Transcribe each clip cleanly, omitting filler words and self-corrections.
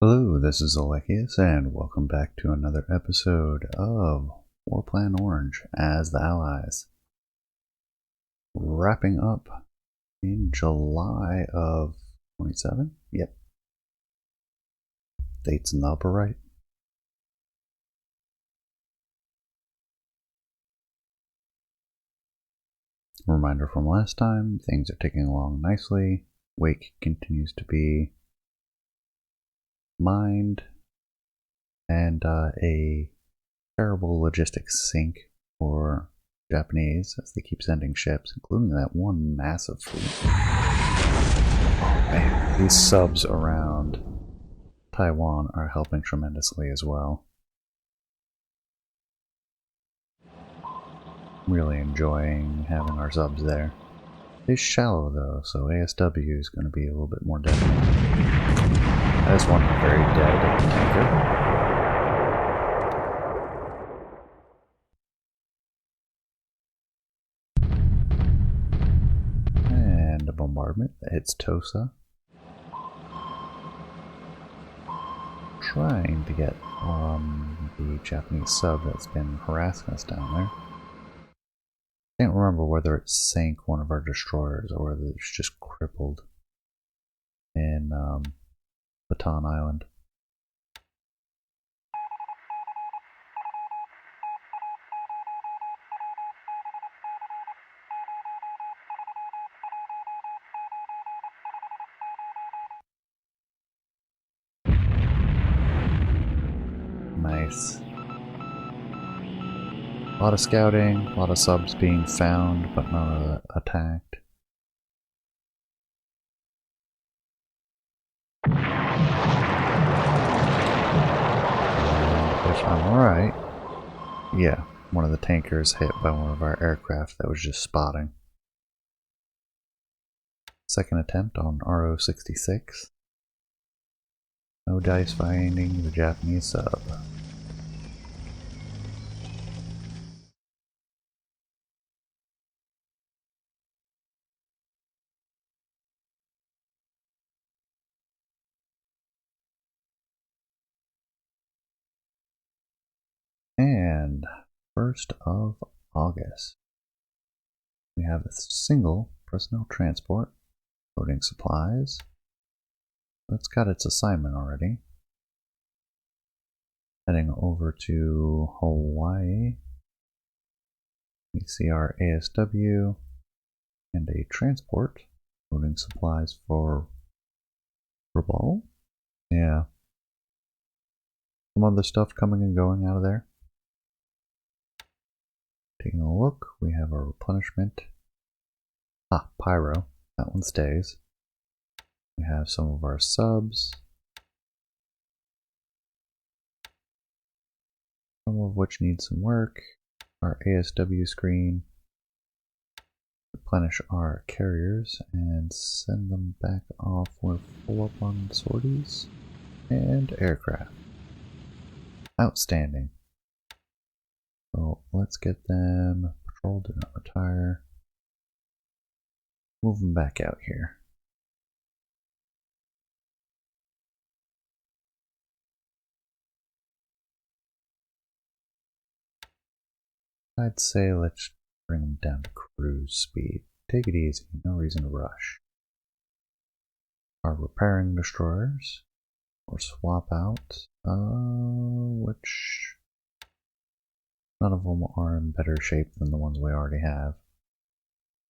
Hello, this is Alekius, and welcome back to another episode of War Plan Orange as the Allies. Wrapping up in July of 27? Yep. Dates in the upper right. Reminder from last time, things are ticking along nicely. Wake continues to be mined, and a terrible logistics sink for Japanese as they keep sending ships, including that one massive fleet. Oh man, these subs around Taiwan are helping tremendously as well. Really enjoying having our subs there. It's shallow though, so ASW is going to be a little bit more deadly. That is one very dead tanker. And a bombardment that hits Tosa. Trying to get the Japanese sub that's been harassing us down there. Can't remember whether it sank one of our destroyers or whether it's just crippled in Bataan Island. Nice. A lot of scouting, a lot of subs being found, but not attacked. And if I'm right, yeah, one of the tankers hit by one of our aircraft that was just spotting. Second attempt on RO-66. No dice finding the Japanese sub. And 1st of August, we have a single personnel transport loading supplies. It's got its assignment already. Heading over to Hawaii. We see our ASW and a transport loading supplies for Rabaul. Yeah. Some other stuff coming and going out of there. Taking a look, we have our replenishment. Pyro. That one stays. We have some of our subs. Some of which need some work. Our ASW screen. Replenish our carriers and send them back off. We're full up on sorties and aircraft. Outstanding. So let's get them patrolled, do not retire. Move them back out here. I'd say let's bring them down to cruise speed. Take it easy, no reason to rush. Our repairing destroyers, or swap out, which none of them are in better shape than the ones we already have.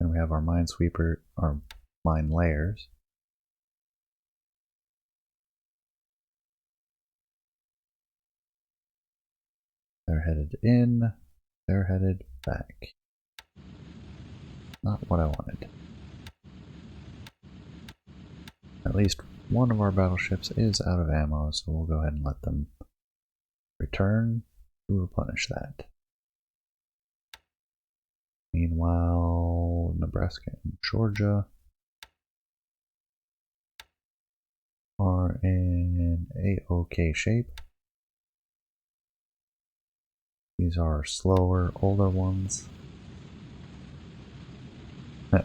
And we have our minesweeper, our mine layers. They're headed in, they're headed back. Not what I wanted. At least one of our battleships is out of ammo, so we'll go ahead and let them return to replenish that. Meanwhile, Nebraska and Georgia are in a-okay shape. These are slower, older ones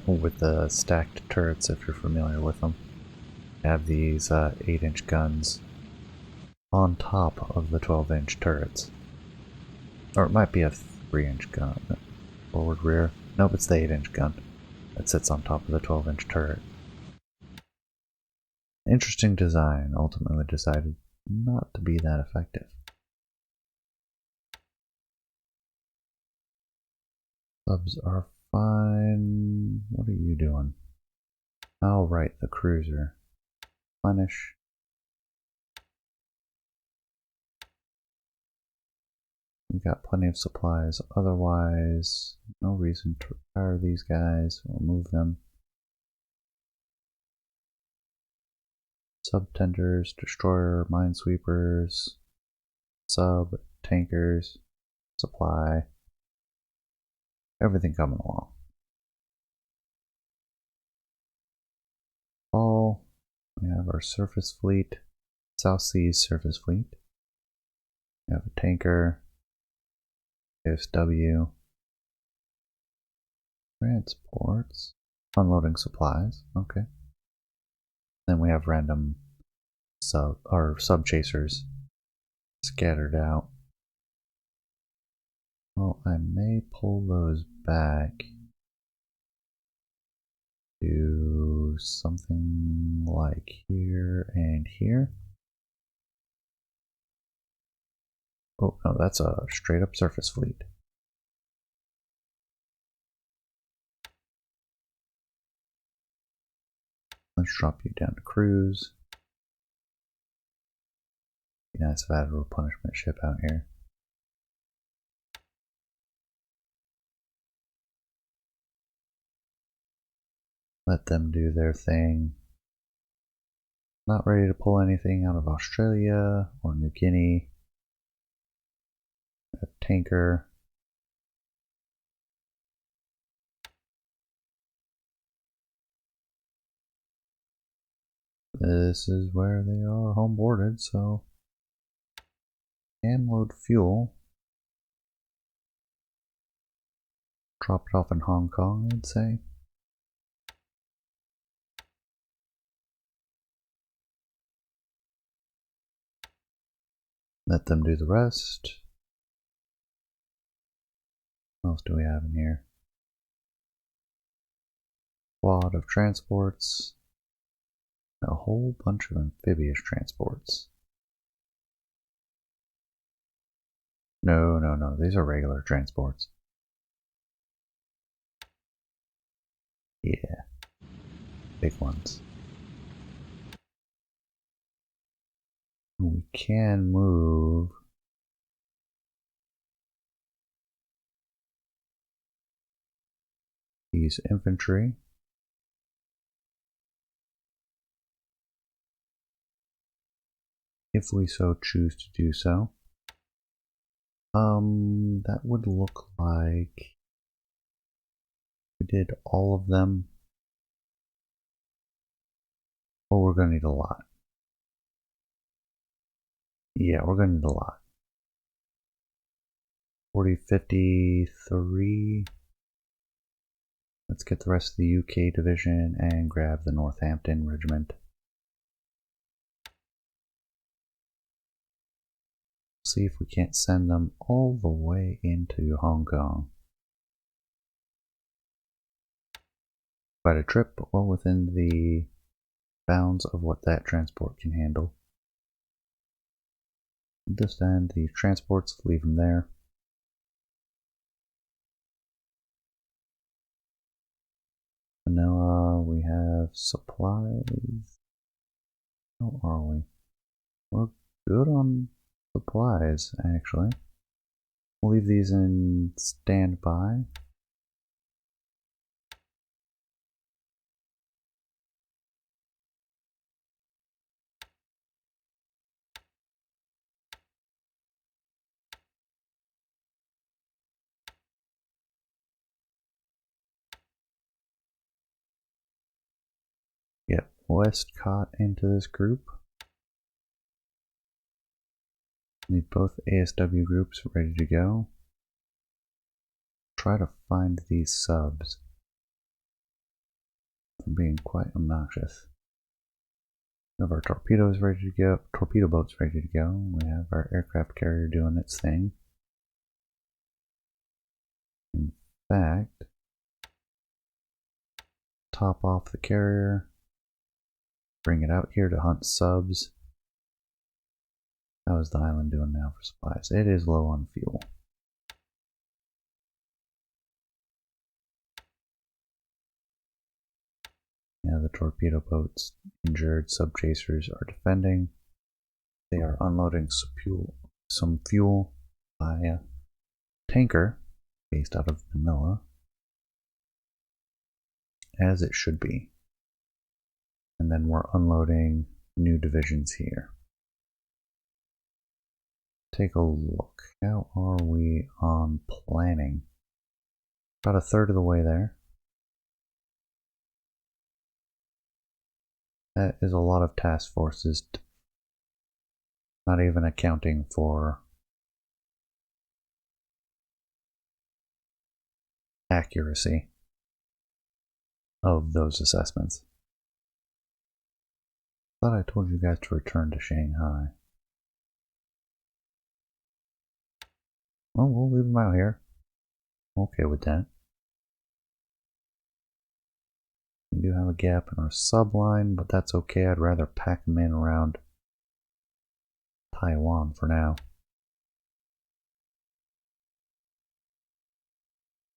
with the stacked turrets, if you're familiar with them. Have these 8-inch guns on top of the 12-inch turrets. Or it might be a 3-inch gun. Forward, rear. Nope, it's the 8-inch gun that sits on top of the 12-inch turret. Interesting design, ultimately decided not to be that effective. Subs are fine. What are you doing? Oh, right, the cruiser. Replenish. We've got plenty of supplies. Otherwise, no reason to retire these guys or move them. Sub-tenders, destroyer, minesweepers, sub, tankers, supply. Everything coming along. All, we have our surface fleet, South Seas surface fleet. We have a tanker, ASW, transports, unloading supplies, okay. Then we have random sub chasers scattered out. Well, I may pull those back to something like here and here. Oh no, that's a straight up surface fleet. Let's drop you down to cruise. Be nice if I had a replenishment ship out here. Let them do their thing. Not ready to pull anything out of Australia or New Guinea. A tanker. This is where they are home boarded, so can load fuel. Drop it off in Hong Kong, I'd say. Let them do the rest. What else do we have in here? Squad of transports. A whole bunch of amphibious transports. No, no, no. These are regular transports. Yeah. Big ones. We can move these infantry. If we so choose to do so. That would look like we did all of them. Oh, we're gonna need a lot. Yeah, we're gonna need a lot. 40, 53. Let's get the rest of the UK division and grab the Northampton Regiment. See if we can't send them all the way into Hong Kong. Quite a trip, but well within the bounds of what that transport can handle. Just end the transports, leave them there. Manila, we have supplies. How are we? We're good on supplies, actually. We'll leave these in standby. Get Westcott into this group. Need both ASW groups ready to go. Try to find these subs. They're being quite obnoxious. We have our torpedoes ready to go, torpedo boats ready to go. We have our aircraft carrier doing its thing. In fact, top off the carrier, bring it out here to hunt subs. How is the island doing now for supplies? It is low on fuel. Yeah, the torpedo boats injured, sub chasers are defending. They are unloading some fuel by a tanker based out of Manila, as it should be. And then we're unloading new divisions here. Take a look. How are we on planning? About a third of the way there. That is a lot of task forces, not even accounting for accuracy of those assessments. Thought I told you guys to return to Shanghai. Well, we'll leave them out here. I'm okay with that. We do have a gap in our subline, but that's okay. I'd rather pack them in around Taiwan for now.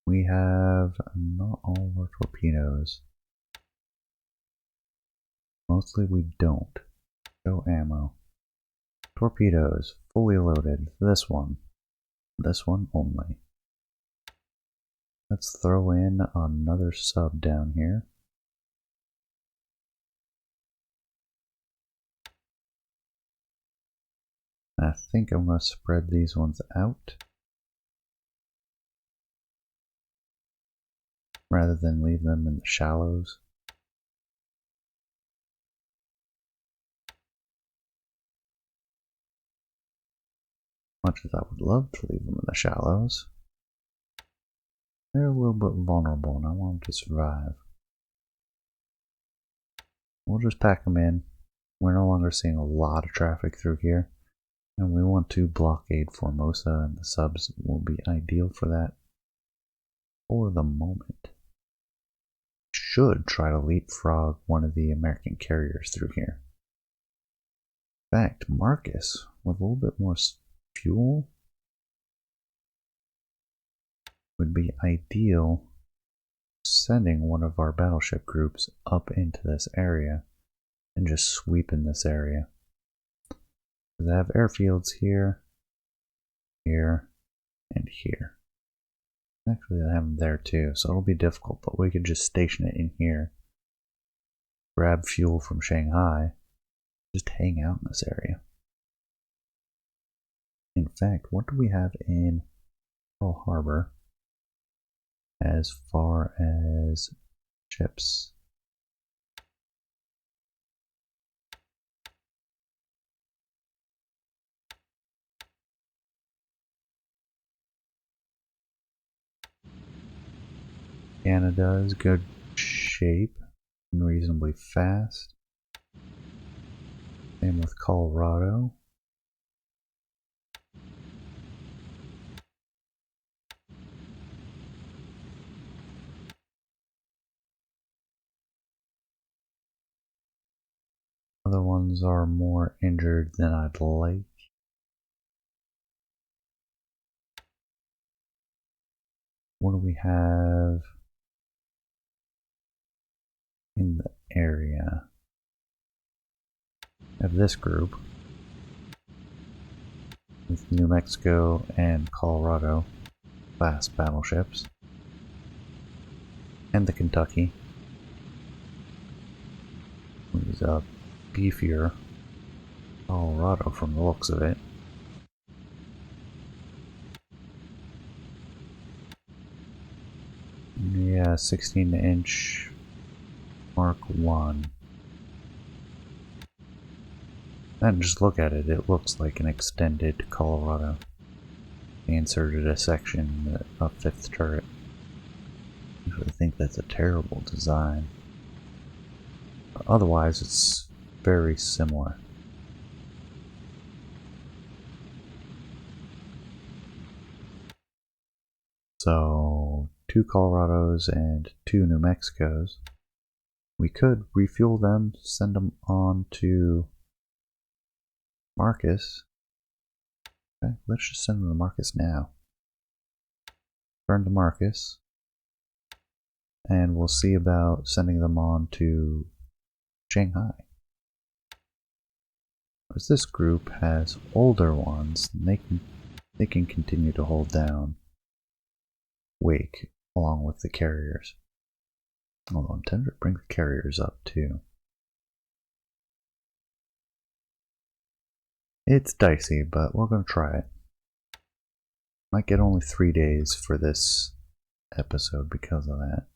We have not all of our torpedoes. Mostly we don't. Show ammo. Torpedoes, fully loaded. This one only. Let's throw in another sub down here. I think I'm going to spread these ones out rather than leave them in the shallows. Much as I would love to leave them in the shallows, they're a little bit vulnerable and I want them to survive. We'll just pack them in. We're no longer seeing a lot of traffic through here, and we want to blockade Formosa, and the subs will be ideal for that for the moment. Should try to leapfrog one of the American carriers through here. In fact, Marcus, with a little bit more fuel, would be ideal sending one of our battleship groups up into this area and just sweeping this area. They have airfields here, here, and here. Actually, they have them there too, so it'll be difficult, but we could just station it in here, grab fuel from Shanghai, just hang out in this area. In fact, what do we have in Pearl Harbor as far as ships? Canada is good shape and reasonably fast. Same with Colorado. Other ones are more injured than I'd like. What do we have in the area? We have this group with New Mexico and Colorado class battleships, and the Kentucky, who's a beefier Colorado from the looks of it. Yeah, 16-inch Mark 1. And just look at it, it looks like an extended Colorado. They inserted a section, a fifth turret. I think that's a terrible design. Otherwise, it's very similar. So 2 Colorados and 2 New Mexicos. We could refuel them, send them on to Marcus. Okay, let's just send them to Marcus now. Turn to Marcus. And we'll see about sending them on to Shanghai. Because this group has older ones, and they can continue to hold down Wake along with the carriers. Although I'm tempted to bring the carriers up too. It's dicey, but we're going to try it. Might get only 3 days for this episode because of that.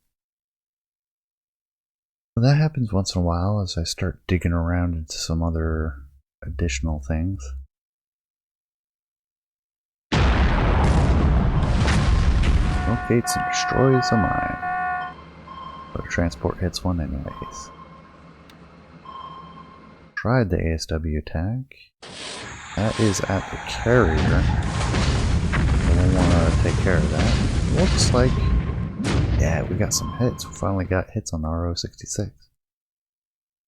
But that happens once in a while as I start digging around into some other additional things. Locates and destroys a mine. But a transport hits one anyways. Tried the ASW attack. That is at the carrier. I don't want to take care of that. Looks like, yeah, we got some hits. We finally got hits on the RO-66.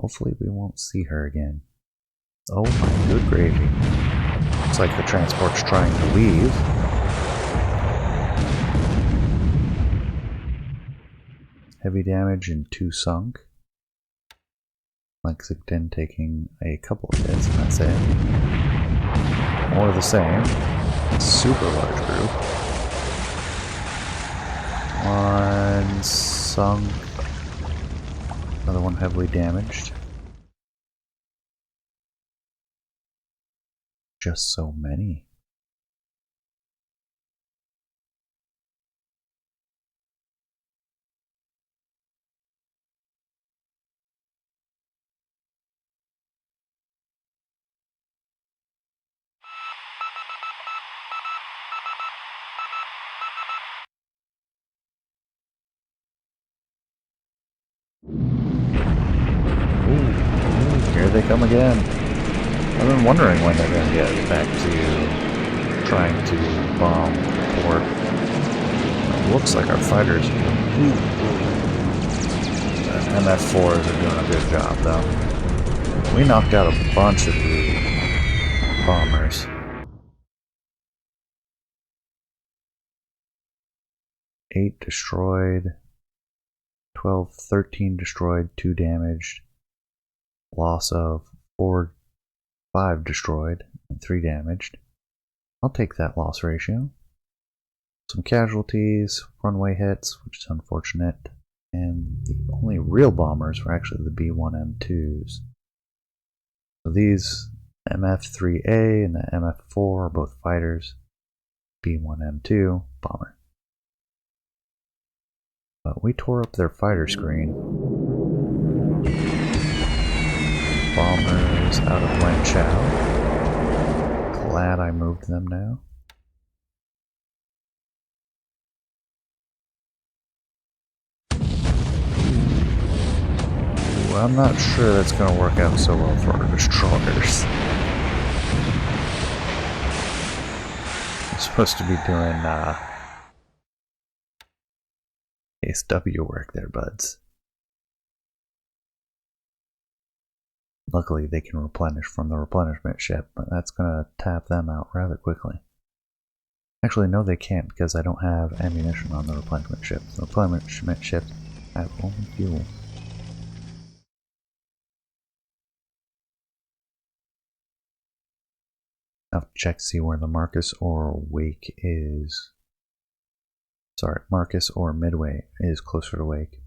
Hopefully we won't see her again. Oh my good gravy. Looks like the transport's trying to leave. Heavy damage and 2 sunk. Lexington taking a couple of hits, and that's it. More of the same. Super large group. 1 sunk. Another one heavily damaged. Just so many. Here they come again. I've been wondering when they're going to get back to trying to bomb the port. It looks like our fighters are doing MF4s are doing a good job though. We knocked out a bunch of the bombers. 8 destroyed, 12, 13 destroyed, 2 damaged. Loss of 5 destroyed and 3 damaged. I'll take that loss ratio. Some casualties, runway hits, which is unfortunate, and the only real bombers were actually the B1M2s. So these MF3A and the MF4 are both fighters. B1M2, bomber. But we tore up their fighter screen. Bombers out of Lanchow. Glad I moved them now. Well, I'm not sure that's going to work out so well for our destroyers. I'm supposed to be doing ASW work there, buds. Luckily, they can replenish from the replenishment ship, but that's going to tap them out rather quickly. Actually, no, they can't because I don't have ammunition on the replenishment ship. The replenishment ships have only fuel. I'll have to check to see where the Marcus or Wake is. Sorry, Marcus or Midway is closer to Wake.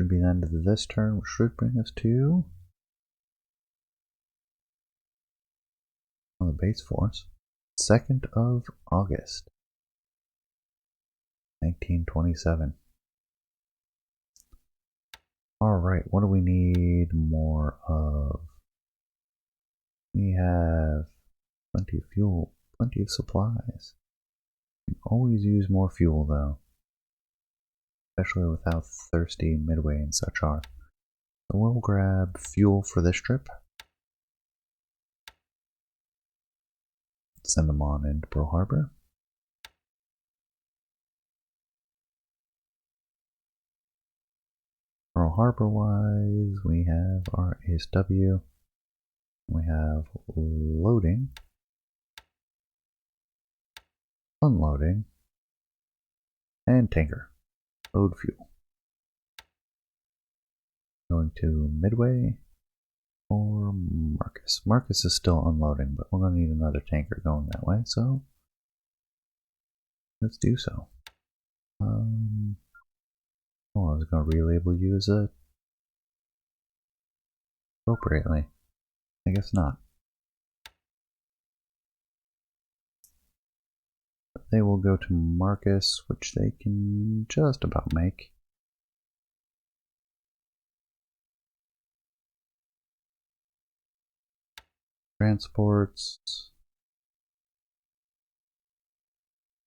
Should be the end of this turn, which should bring us to on the base force. 2nd of August, 1927. Alright, what do we need more of? We have plenty of fuel, plenty of supplies. We can always use more fuel though. Especially with how thirsty Midway and such are. So we'll grab fuel for this trip. Send them on into Pearl Harbor. Pearl Harbor wise, we have our ASW. We have loading, unloading, and tanker. Load fuel. Going to Midway or Marcus. Marcus is still unloading, but we're going to need another tanker going that way, so let's do so. Oh, I was going to relabel you as a appropriately. I guess not. But they will go to Marcus, which they can just about make. Transports.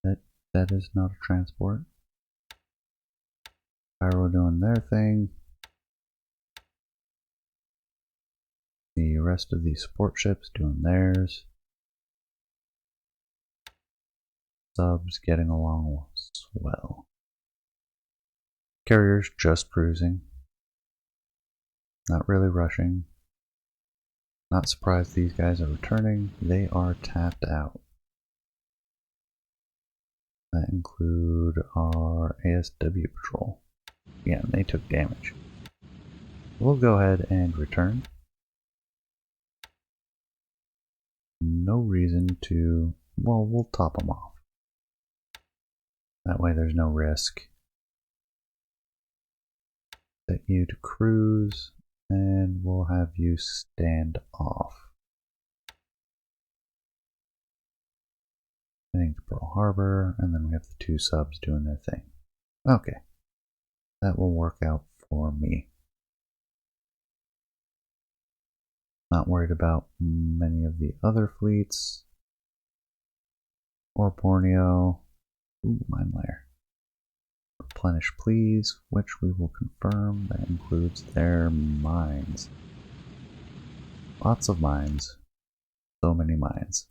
That is not a transport. Pyro doing their thing. The rest of the support ships doing theirs. Subs getting along well. Carriers just cruising. Not really rushing. Not surprised these guys are returning. They are tapped out. That include our ASW patrol. Yeah, they took damage. We'll go ahead and return. No reason to, well, we'll top them off. That way there's no risk. Set you to cruise, and we'll have you stand off. Heading to Pearl Harbor, and then we have the two subs doing their thing. Okay, that will work out for me. Not worried about many of the other fleets. Or Borneo. Ooh, mine layer. Replenish please, which we will confirm. That includes their mines. Lots of mines. So many mines.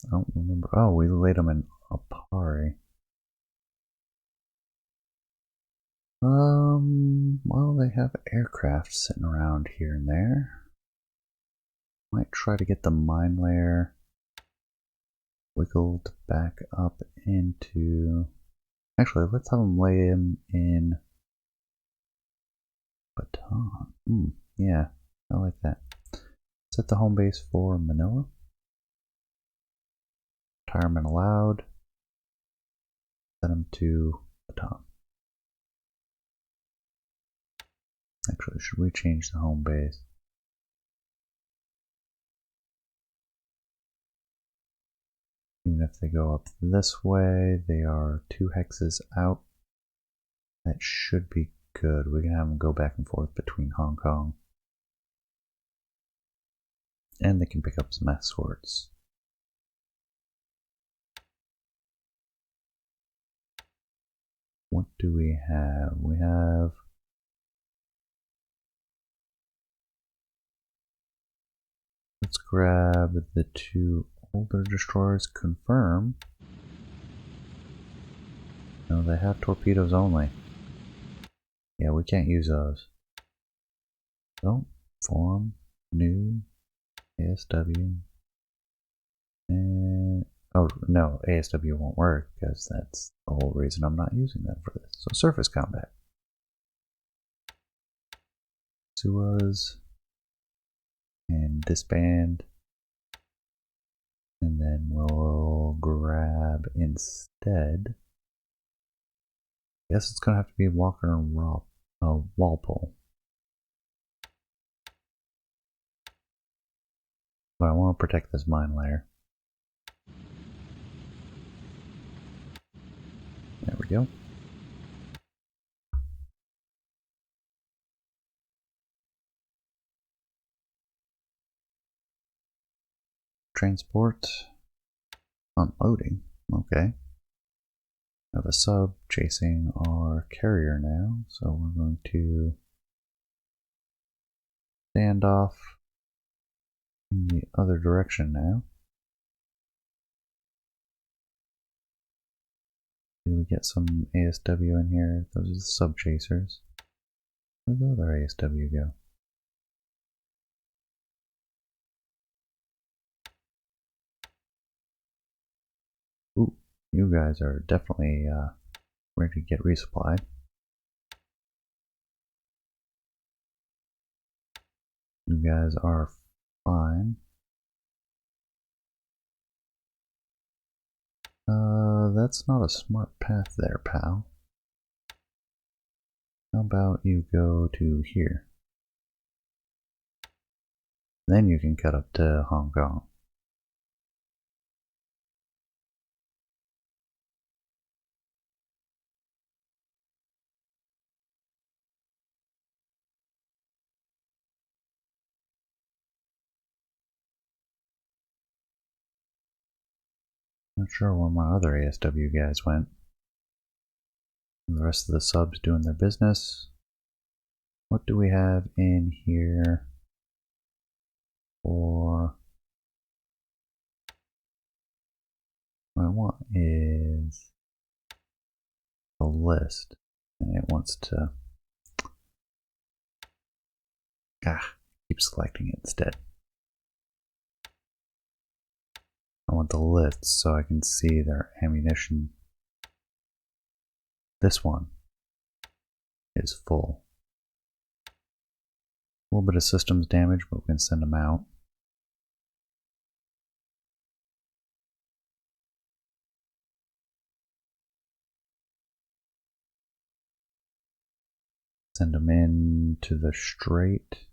I don't remember. Oh, we laid them in Apari. Well, they have aircraft sitting around here and there. Might try to get the mine layer wiggled back up into... Actually, let's have them lay him in Bataan. Yeah, I like that. Set the home base for Manila. Retirement allowed. Set them to Bataan. Actually, should we change the home base? Even if they go up this way, they are 2 hexes out. That should be good. We can have them go back and forth between Hong Kong. And they can pick up some escorts. What do we have? We have... Let's grab the 2 older destroyers. Confirm. No, they have torpedoes only. Yeah, we can't use those. So, form, new, ASW, and... Oh, no, ASW won't work because that's the whole reason I'm not using them for this. So, surface combat. Suez, and disband. And then we'll grab instead... I guess it's going to have to be Walker and Walpole. But I want to protect this mine layer. There we go. Transport. Unloading. Okay. We have a sub chasing our carrier now, so we're going to stand off in the other direction now. Do we get some ASW in here? Those are the sub chasers. Where'd the other ASW go? Ooh, you guys are definitely ready to get resupplied. You guys are fine. That's not a smart path there, pal. How about you go to here? Then you can cut up to Hong Kong. Not sure where my other ASW guys went. And the rest of the subs doing their business. What do we have in here for... What I want is a list, and it wants to keep selecting it instead. I want the lists so I can see their ammunition. This one is full. A little bit of systems damage, but we can send them out. Send them in to the Strait.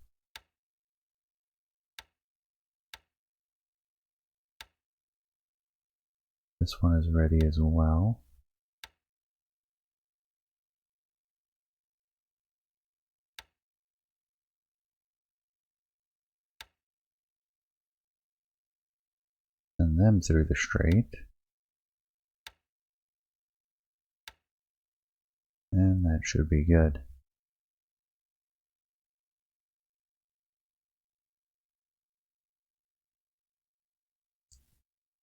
This one is ready as well. Send them through the Strait. And that should be good.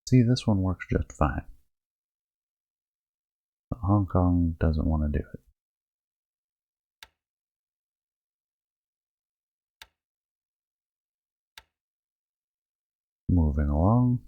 See, this one works just fine. But Hong Kong doesn't want to do it. Moving along.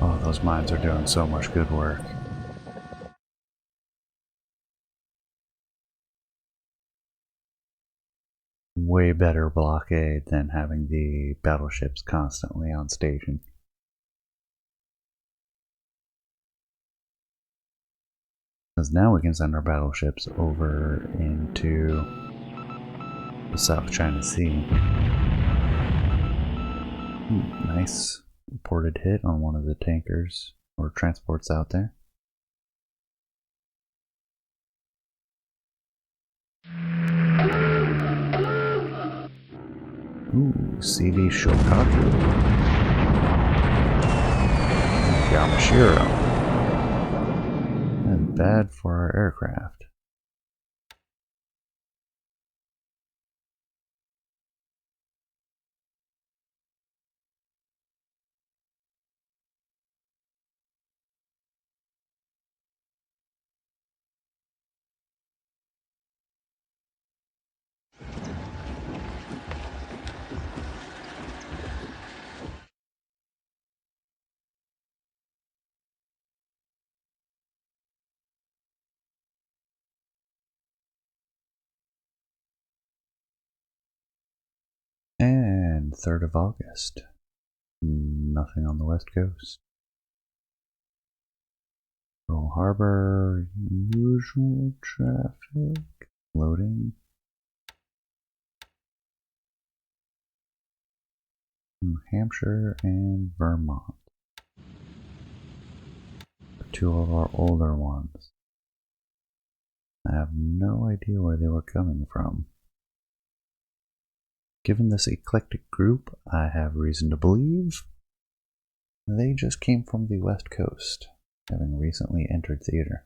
Oh, those mines are doing so much good work. Way better blockade than having the battleships constantly on station. Because now we can send our battleships over into the South China Sea. Nice reported hit on one of the tankers or transports out there. Ooh, CV Shokaku. Yamashiro. And bad for our aircraft. And 3rd of August. Nothing on the west coast. Pearl Harbor, usual traffic, loading. New Hampshire and Vermont. Two of our older ones. I have no idea where they were coming from. Given this eclectic group, I have reason to believe they just came from the West Coast, having recently entered theater.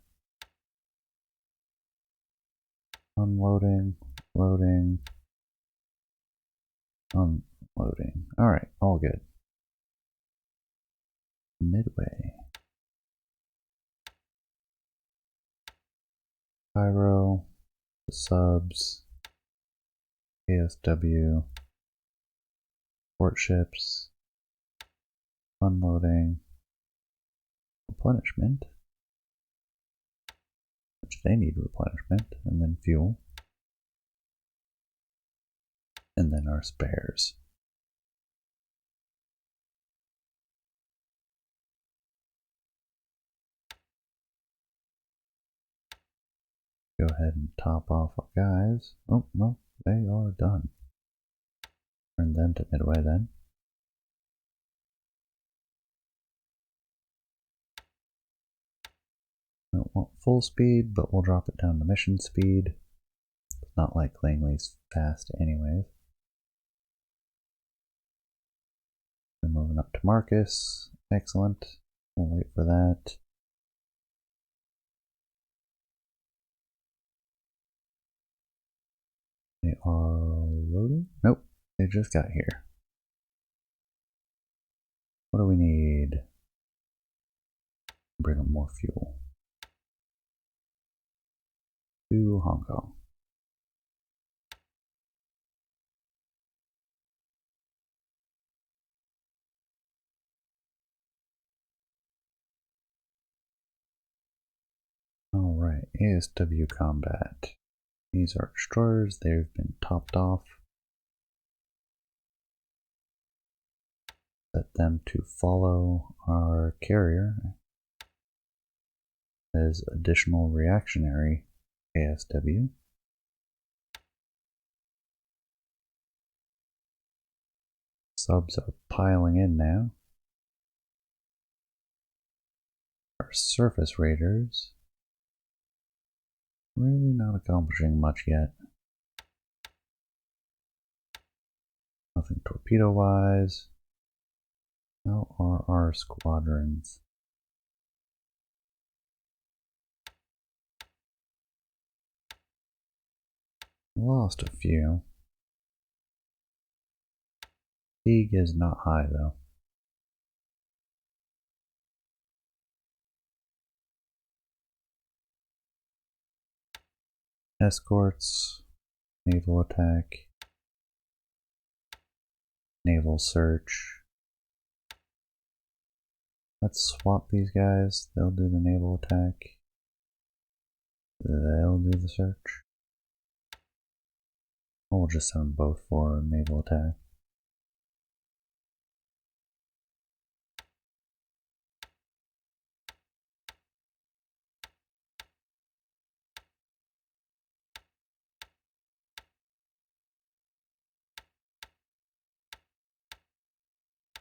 Unloading, loading, unloading. Alright, all good. Midway. Pyro, the subs, ASW, port ships, unloading, replenishment, which they need replenishment, and then fuel, and then our spares. Go ahead and top off our guys. Oh, no, they are done. Turn them to midway then. Don't want full speed, but we'll drop it down to mission speed. It's not like Langley's fast anyways. We're moving up to Marcus. Excellent. We'll wait for that. They are loading? Nope, they just got here. What do we need? Bring up more fuel. To Hong Kong. Alright, ASW combat. These are destroyers, they've been topped off. Set them to follow our carrier as additional reactionary ASW. Subs are piling in now. Our surface raiders really not accomplishing much yet. Nothing torpedo wise. How are our squadrons? Lost a few. Fatigue is not high though. Escorts, naval attack, naval search. Let's swap these guys. They'll do the naval attack. They'll do the search. Or we'll just send them both for naval attack.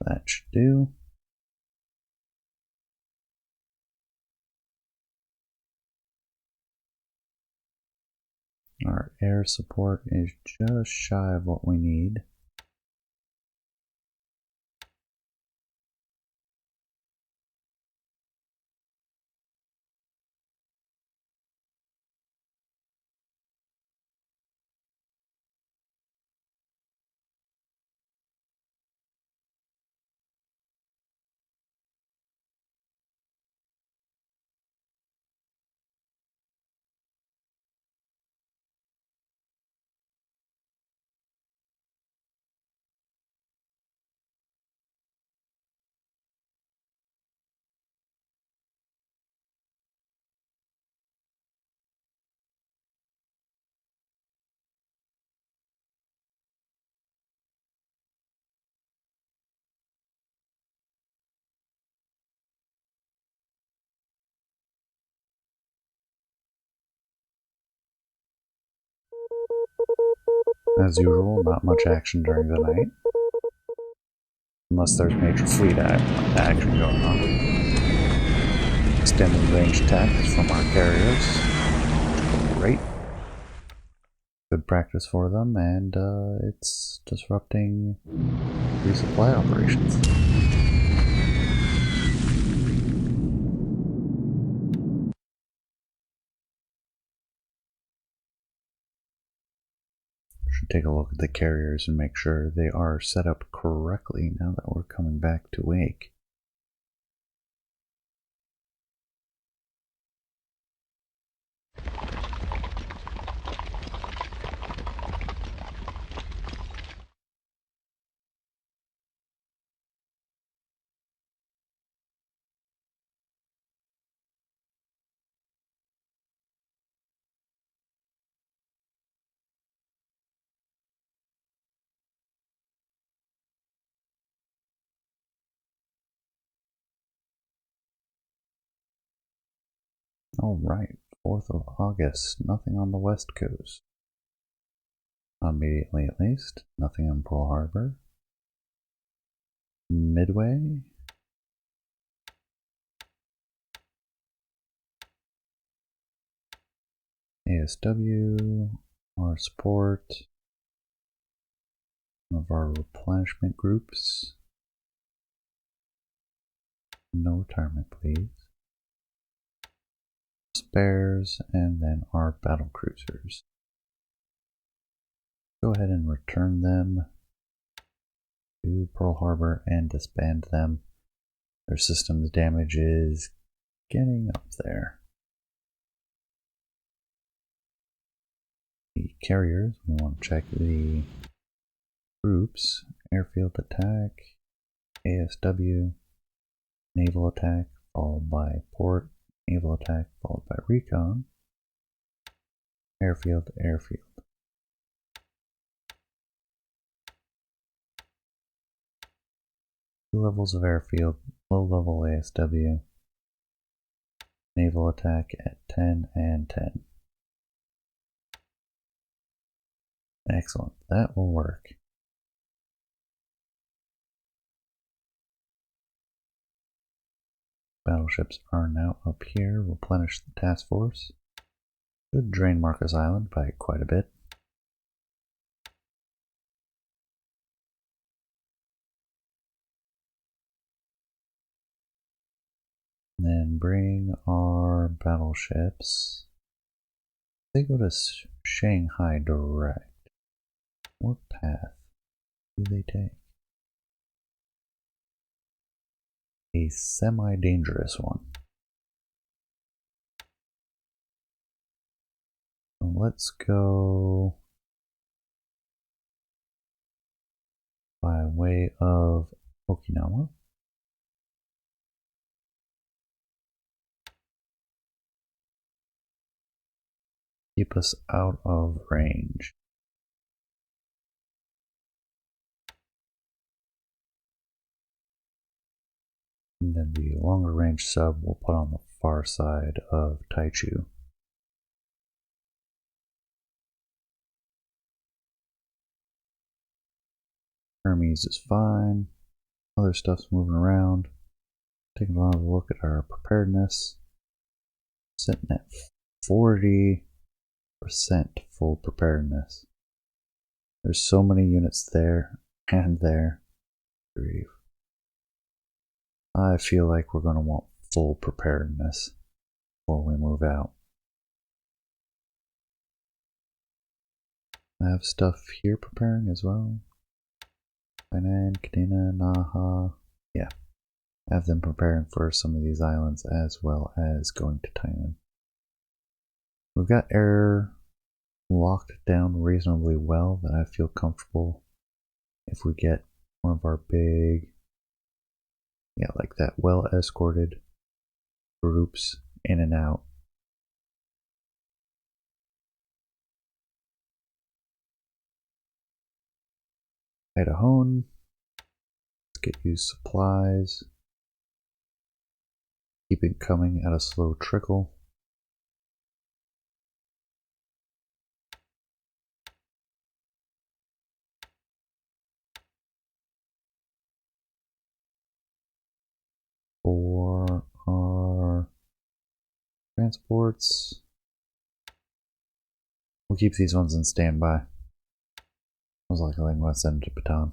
That should do. Our air support is just shy of what we need. As usual, not much action during the night. Unless there's major fleet action going on. Extended range attacks from our carriers. Great. Good practice for them, and it's disrupting resupply operations. Should take a look at the carriers and make sure they are set up correctly now that we're coming back to wake. Alright, 4th of August, nothing on the west coast. Immediately at least, nothing on Pearl Harbor. Midway. ASW, our support, one of our replenishment groups. No retirement, please. Spares, and then our battle cruisers. Go ahead and return them to Pearl Harbor and disband them. Their systems damage is getting up there. The carriers, we want to check the groups. Airfield attack, ASW, naval attack, followed by port, naval attack, followed by recon, airfield, airfield. Two levels of airfield, low level ASW, naval attack at 10 and 10. Excellent, that will work. Battleships are now up here. Replenish the task force. Should drain Marcus Island by quite a bit. And then bring our battleships. They go to Shanghai direct. What path do they take? A semi-dangerous one. So let's go by way of Okinawa. Keep us out of range. And then the longer range sub we'll put on the far side of Taichu. Hermes is fine. Other stuff's moving around. Taking a look at our preparedness. Sitting at 40% full preparedness. There's so many units there and there. I feel like we're going to want full preparedness before we move out. I have stuff here preparing as well. Tainan, Kadena, Naha. Yeah, I have them preparing for some of these islands as well as going to Tainan. We've got air locked down reasonably well that I feel comfortable if we get one of our big, like that well escorted groups in and out. Idahoan, let's get you supplies. Keep it coming at a slow trickle. transports. We'll keep these ones in standby. Most likely I'm going to send them to Baton.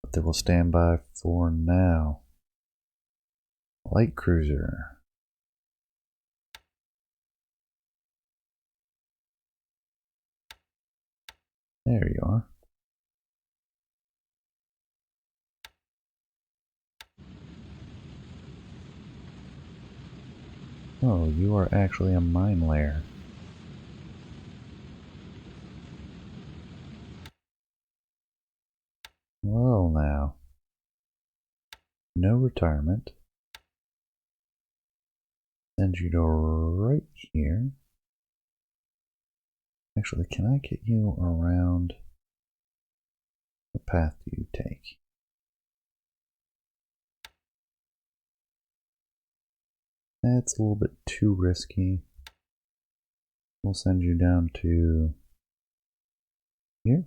But they will stand by for now. Light cruiser. There you are. Oh, you are actually a mine layer. Well now. No retirement. Send you to right here. Actually, can I get you around? What path do you take? That's a little bit too risky. We'll send you down to here.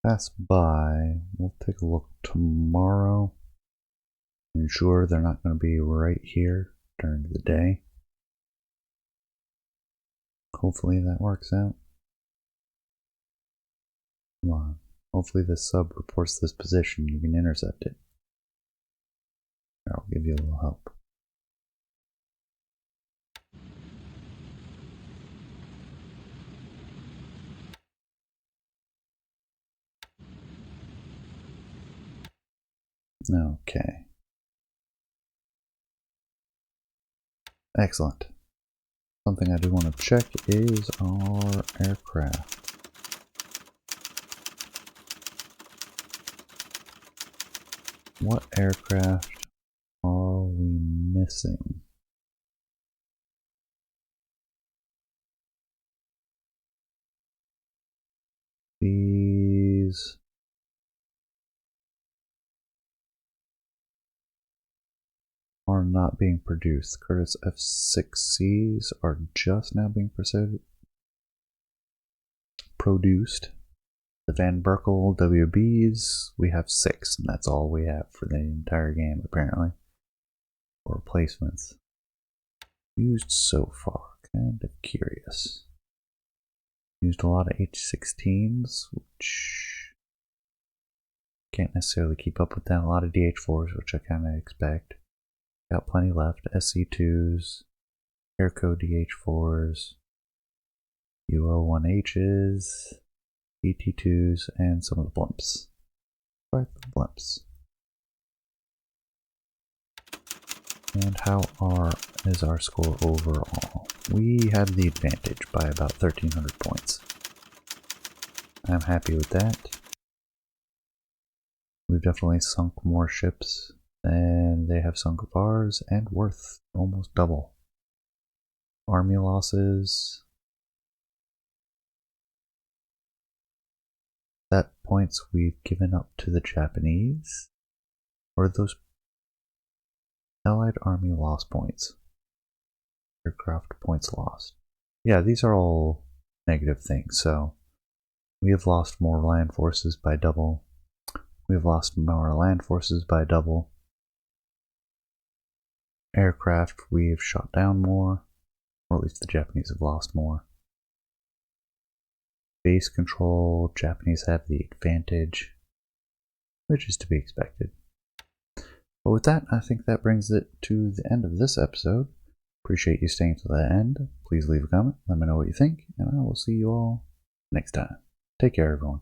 Pass by. We'll take a look tomorrow. Ensure they're not going to be right here during the day. Hopefully that works out. Come on. Hopefully this sub reports this position. You can intercept it. Here, I'll give you a little help. Okay. Excellent. Something I do want to check is our aircraft. What aircraft are we missing? These are not being produced. Curtis F6Cs are just now being produced. The Van Berkel WBs, we have 6, and that's all we have for the entire game, apparently. For replacements. Used so far, kind of curious. Used a lot of H16s, which can't necessarily keep up with that. A lot of DH4s, which I kind of expect. Got plenty left. SC2s, Airco DH4s, UO1Hs, ET2s, and some of the blimps. Quite the blimps. And how is our score overall? We have the advantage by about 1,300 points. I'm happy with that. We've definitely sunk more ships than they have sunk of ours, and worth almost double. Army losses. That points we've given up to the Japanese? Or those Allied Army loss points? Aircraft points lost. Yeah, these are all negative things, so we have lost more land forces by double. We've lost more land forces by double. Aircraft we've shot down more, or at least the Japanese have lost more. Base control, Japanese have the advantage, which is to be expected. But with that, I think that brings it to the end of this episode. Appreciate you staying to the end. Please leave a comment, let me know what you think, and I will see you all next time. Take care, everyone.